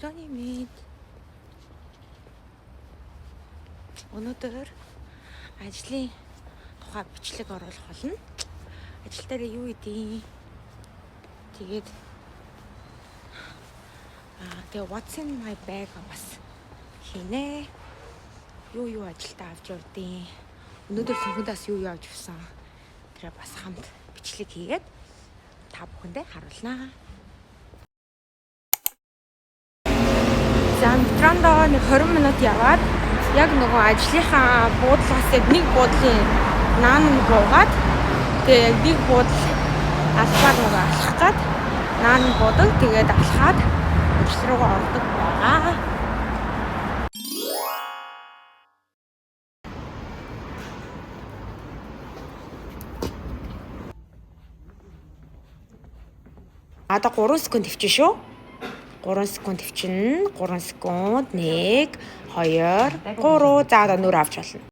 Өглөөний мэд. Өнөөдөр ажлын тухай бичлэг оруулах болно. Ажил дээр юу хийдیں۔ Тэгээд what's in my bag бас хийнэ. Юу ажилдаа авч явдیں۔ Өнөөдөр цонхондоос юу авч явсан. Тэр бас хамт бичлэг хийгээд та бүхэндээ харуулнаа. За метрондоо 20 минут яваад яг нөгөө ажлынхаа буудлаас яг нэг буудлын наан буугаад тэгээ яг нэг буудал алхаад нөгөө алхах гад наан буудаг тэгээд алхаад ажил руугаа ордог байгаа. Одоо 3 секунд төвчин шүү. 3 секунд төвчин. 3 секунд. 1 2 3 за одоо нүр авч болно.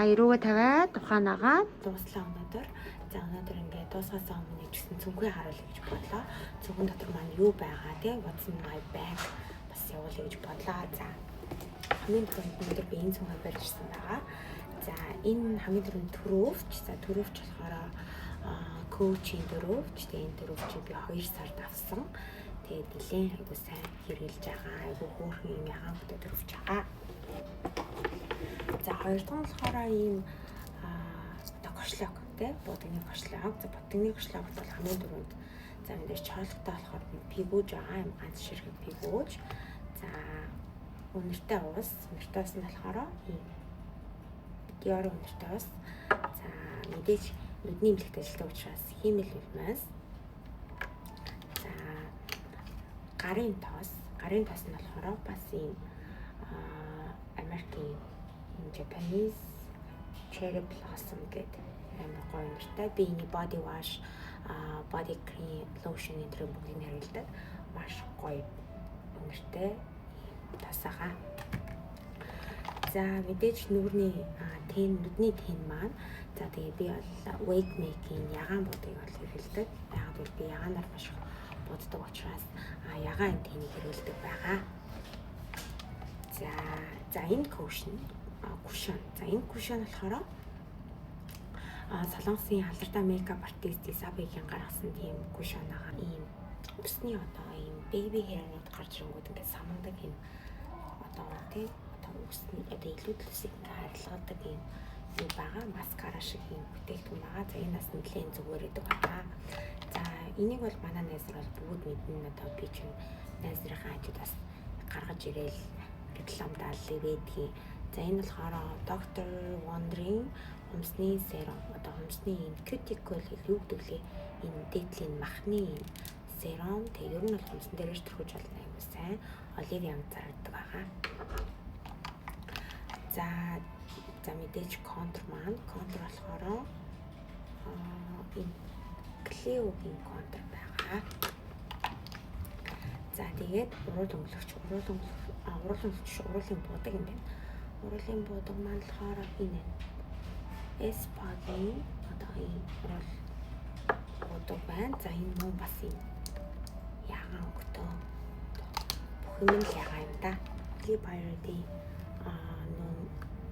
Ирүүгээ тавиад ухаанаага дууслаа өнөөдөр. За өнөөдөр ингээд дуусгаас өмнө ичсэн цүнхээ харуулъя гэж бодлоо. Цүнхэн дотор маань юу байгаа те what's in my bag бас явуулъя гэж бодлоо. За хамгийн түрүүнд өнөөдөр би энэ цүнхээ барьж ирсэн байгаа. За энэ хамгийн түрүүнд төрөвч. За төрөвч болохоор коучийн төрөвч. Тэгээ энэ төрөвчийг би 2 сард авсан. Тэгээд нэлээд айгуу сайн хэрэгжилж байгаа. Айгуу хөөрхөн юм ягаан хөтө төрөвч байгаа. За хоёр дахь нь болохоор ийм кошлог тий бодгны кошлог. За бодгны кошлог бол хамгийн түрүүнд за мэдээж чоолготой болохоор пигүүж байгаа юм ганц ширхэг пигүүж. За үнэртэй уус нь болохоор ийм диор үнэртэй уус. За мэдээж нүдний эмнэлэгт ажилладаг учраас хиймэл үлмээс. За гарын тоос нь болохоор бас ийм Америкийн Japanese cherry blossom гэдэг амар гоё нэртэй. Би энэ body wash, body cream, lotion энэ төрлийн бүгдийг хариулдаг. Маш гоё нэртэй тасаага. За мэдээж нүдний тэн маань. За тэгээ би бол wig making ягаан будыг бол хэрэглэдэг. Яг бол би ягаанаар маш их буддаг учраас ягаан тэнийг хэрэглэдэг байгаа. За энэ кушн. За энэ кушн болохоор Солонгосын алдартай мейкап артист Isabelle-ийн гаргасан тийм кушн байгаа. Ийм усны одоо ийм baby hair-нууд гарч ирэнгүүт ингээд самандаг юм одоо тий одоо усны одоо илүүдлүсийг харилгадаг юм байгаа. Маскара шиг юм бүтээгдэхүүн байгаа. За энэ бас нэлээд зүгээр гэдэг байна. За энийг бол манай найз нар бол бүгд мэднэ. Одоо би ч найзрынхаа хажууд бас гаргаж ирээл рекламдаа л байдгийг. За энэ болохоор Dr. Wonder-ийн хумсны серум. Одоо хумсны энэ cuticle-ийг юу гэдэг лээ? Энэ дээдлийн махны серум. Тэгээ ер нь бол хумсан дээрээс төрхөж болно юм сайн. Оливье зардаг байгаа. За мэдээж контур маань. Контур болохоор энэ Clio-гийн контур байгаа. За тэгээд уруулын буудаг юм байна. Уруулын буудаг маань болохоор энэ Spa-гийн одоо энэ урал буудаг байна. За энэ мөн бас юм ягаан өгтөө бүх юм л ягаан юм да. Clio-ийн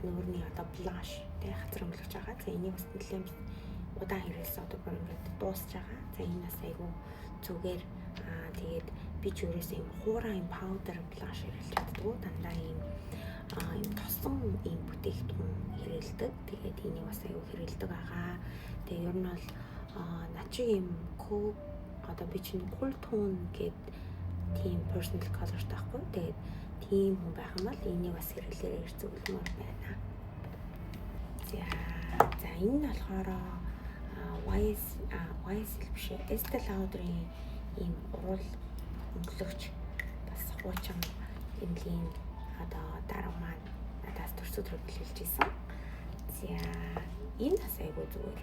нүүрний одоо blush тэг хацар өнгөлөж байгаа. За энийг бас нэлээд удаан хэрэглэсэн одоо бүр ингээд дуусч байгаа. За энэ бас айгүй зүгээр. Тэгээд би ч өөрөөсөө юм хуурай юм powder blush хэрэглэж чаддаг. Дандаа юм тосон юм бүтээгдэхүүн хэрэглэдэг. Тэгээд энийг бас айгүй хэрэглэдэг байгаа. Тэгээд ер нь бол начиг юм одоо би чинь cool tone гэдэг тийм personal color таахгүй. Тэгээд тийм хүн байх юм бол энийг бас хэрэглээрэй гэж зөвлөмөр байна. За энэ нь болохоор YSL биш Estée Lauder-ийн ийм урал өнгөлөгч бас хуучин эмнэлгийн одоо дарга маань надаас төрсөдрөг хэлж ийсэн. За энэ бас айгүй зүгээр.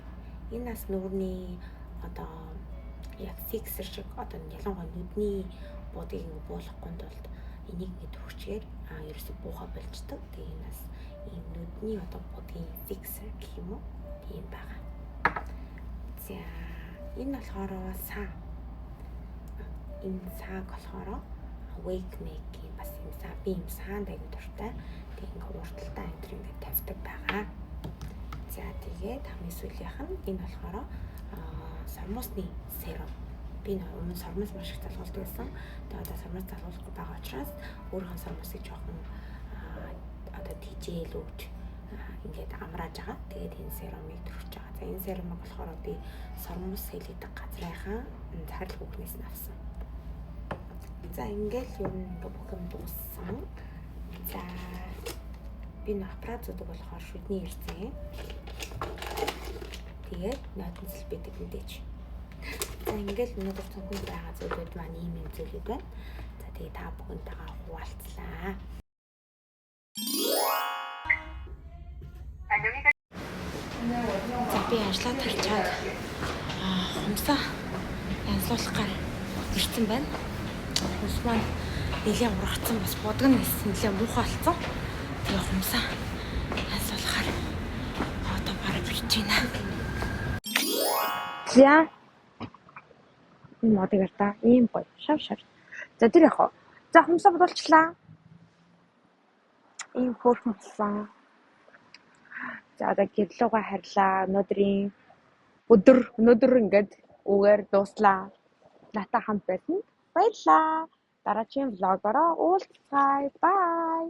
Энэ бас нүрний одоо яг фиксер шиг одоо ялангуяа нүдний бодгийг буулгахын тулд энийг ингээд хүрчгээд ерөөсө буухаа болждаг. Тэгээ энэ бас ийм нүдний одоо будгийн fixer гэх юм уу? Тийм байгаа. За энэ болохоор энэ сааг болохоор awake neck юм бас юм саа би юм саанд аягүй дуртай. Тэгээ ингээд урталтаа энэ төр ингээд тавьдаг байгаа. За тэгээд хамгийн сүүлийнх нь энэ болохоор сормосны серум. Би өмнө сормос маш их залгуулдаг байсан. Тэгээд одоо сормос залгуулахгүй байгаа учраас өөрийнхөө сормосыг жоохон одоо тижээл өгч ингээд амрааж байгаа. Тэгээд энэ серумыг төрүүлж байгаа. За энэ серумыг болохоор би сормос хэлэгдэх газрынхаа царил бүхнээс нь авсан. За ингээл юу нэг бүх юм дууссан. За би аппаратуудыг болохоор шүдний ирсэн. Тэгээд нотенцэл бидэг мэдээч. За ингээл өнөөдөр цонхны байгаа зүйлүүд маань ийм юм зүйлүүд байна. За тэгээ та бүхэнтэйгээ хуваалцлаа. За би ажлаа тарчаад хумсаа янзлуулахаар ирсэн байна. Хумс маань нэлээд ургацсан бас бодог нь нэлээд муухай болсон. Тэгээ хумсаа янзлуулахаар одоо бараг ирж байна. За энэ модыг та ийм гоё шав. За тэр яах вэ? За хумсаа бодуулчлаа. Ийм хөөрхөн болсон. За одоо гэрлүүгээ харьлаа. Өнөөдөр ингээд үгээр дууслаа. Натаа хамт байсан. Баярлалаа. Дараагийн влогороо уулзцай. Bye.